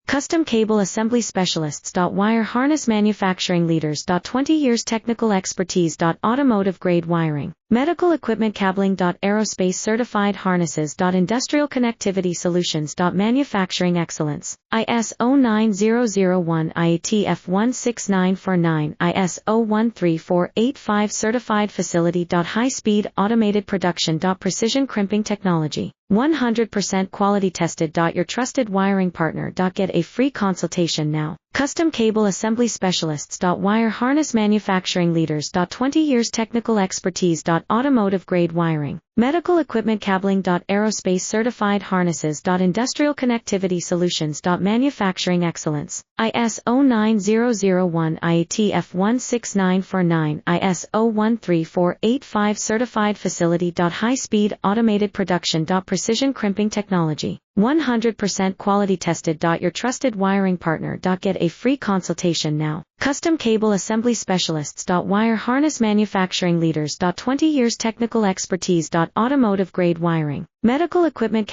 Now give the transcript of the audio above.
Custom cable assembly specialists. Wire harness manufacturing leaders. 20 years technical expertise. Automotive grade wiring, medical equipment cabling. Aerospace certified harnesses. Industrial connectivity solutions. Manufacturing excellence. ISO 9001 IATF 16949 ISO 13485 certified facility. High speed automated production. Precision crimping technology, 100% quality tested. Your trusted wiring partner. Get a free consultation now. Custom cable assembly specialists. Wire harness manufacturing leaders. 20 years technical expertise. Automotive grade wiring, medical equipment cabling. Aerospace certified harnesses. Industrial connectivity solutions. Manufacturing excellence. ISO 9001 IATF 16949 ISO 13485 certified facility. High speed automated production. Precision crimping technology, 100% quality tested. Your trusted wiring partner. Get a free consultation now. Custom cable assembly specialists. Wire harness manufacturing leaders. 20 years technical expertise. Automotive grade wiring, medical equipment